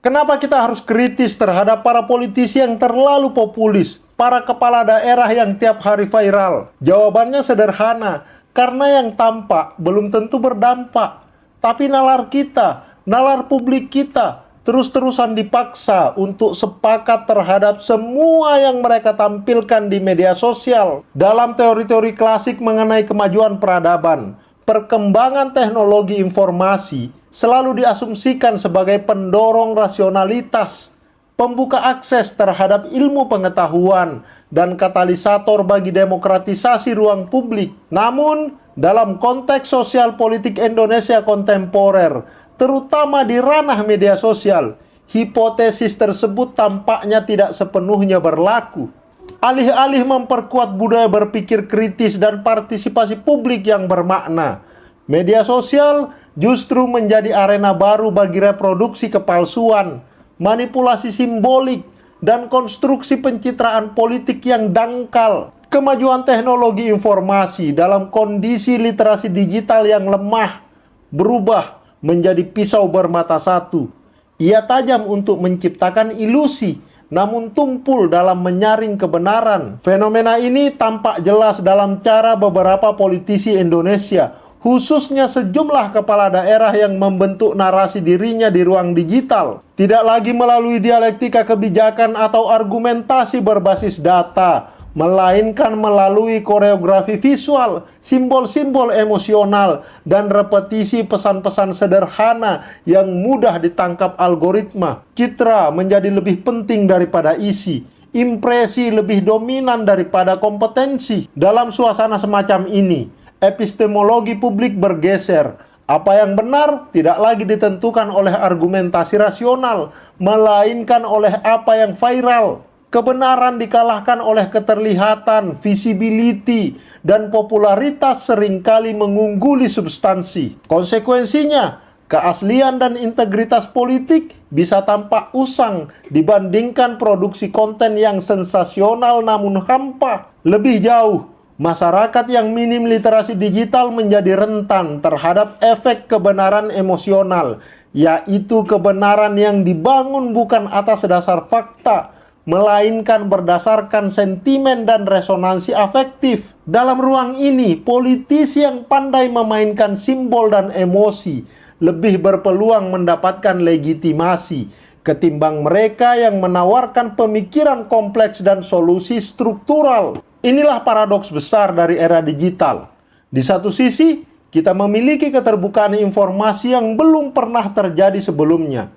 Kenapa kita harus kritis terhadap para politisi yang terlalu populis, para kepala daerah yang tiap hari viral? Jawabannya sederhana, karena yang tampak belum tentu berdampak. Tapi nalar kita, nalar publik kita, terus-terusan dipaksa untuk sepakat terhadap semua yang mereka tampilkan di media sosial. Dalam teori-teori klasik mengenai kemajuan peradaban, perkembangan teknologi informasi selalu diasumsikan sebagai pendorong rasionalitas, pembuka akses terhadap ilmu pengetahuan, dan katalisator bagi demokratisasi ruang publik. Namun, dalam konteks sosial politik Indonesia kontemporer, terutama di ranah media sosial, hipotesis tersebut tampaknya tidak sepenuhnya berlaku. Alih-alih memperkuat budaya berpikir kritis dan partisipasi publik yang bermakna, media sosial justru menjadi arena baru bagi reproduksi kepalsuan, manipulasi simbolik, dan konstruksi pencitraan politik yang dangkal. Kemajuan teknologi informasi dalam kondisi literasi digital yang lemah berubah menjadi pisau bermata satu. Ia tajam untuk menciptakan ilusi, namun tumpul dalam menyaring kebenaran. Fenomena ini tampak jelas dalam cara beberapa politisi Indonesia, khususnya sejumlah kepala daerah yang membentuk narasi dirinya di ruang digital. Tidak lagi melalui dialektika kebijakan atau argumentasi berbasis data, melainkan melalui koreografi visual, simbol-simbol emosional, dan repetisi pesan-pesan sederhana yang mudah ditangkap algoritma. Citra menjadi lebih penting daripada isi. Impresi lebih dominan daripada kompetensi. Dalam suasana semacam ini, epistemologi publik bergeser. Apa yang benar tidak lagi ditentukan oleh argumentasi rasional, melainkan oleh apa yang viral. Kebenaran dikalahkan oleh keterlihatan, visibility, dan popularitas seringkali mengungguli substansi. Konsekuensinya, keaslian dan integritas politik bisa tampak usang dibandingkan produksi konten yang sensasional namun hampa. Lebih jauh, masyarakat yang minim literasi digital menjadi rentan terhadap efek kebenaran emosional, yaitu kebenaran yang dibangun bukan atas dasar fakta, melainkan berdasarkan sentimen dan resonansi afektif. Dalam ruang ini, politisi yang pandai memainkan simbol dan emosi lebih berpeluang mendapatkan legitimasi ketimbang mereka yang menawarkan pemikiran kompleks dan solusi struktural. Inilah paradoks besar dari era digital. Di satu sisi, kita memiliki keterbukaan informasi yang belum pernah terjadi sebelumnya.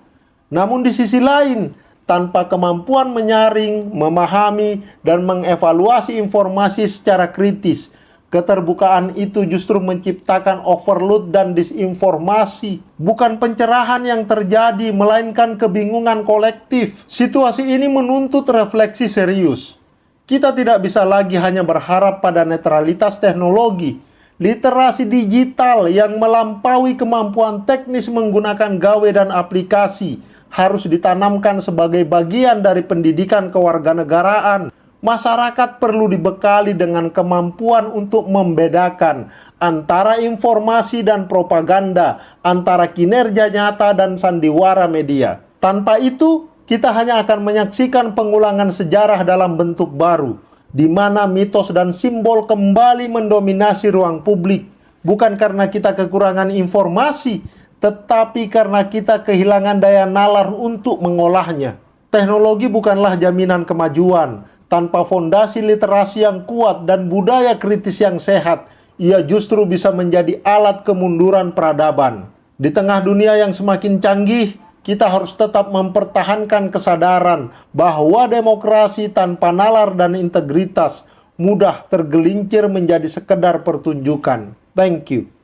Namun di sisi lain, tanpa kemampuan menyaring, memahami, dan mengevaluasi informasi secara kritis, keterbukaan itu justru menciptakan overload dan disinformasi. Bukan pencerahan yang terjadi, melainkan kebingungan kolektif. Situasi ini menuntut refleksi serius. Kita tidak bisa lagi hanya berharap pada netralitas teknologi. Literasi digital yang melampaui kemampuan teknis menggunakan gawe dan aplikasi harus ditanamkan sebagai bagian dari pendidikan kewarganegaraan. Masyarakat perlu dibekali dengan kemampuan untuk membedakan antara informasi dan propaganda, antara kinerja nyata dan sandiwara media. Tanpa itu, kita hanya akan menyaksikan pengulangan sejarah dalam bentuk baru, di mana mitos dan simbol kembali mendominasi ruang publik, bukan karena kita kekurangan informasi, tetapi karena kita kehilangan daya nalar untuk mengolahnya. Teknologi bukanlah jaminan kemajuan. Tanpa fondasi literasi yang kuat dan budaya kritis yang sehat, ia justru bisa menjadi alat kemunduran peradaban. Di tengah dunia yang semakin canggih, kita harus tetap mempertahankan kesadaran bahwa demokrasi tanpa nalar dan integritas mudah tergelincir menjadi sekedar pertunjukan. Thank you.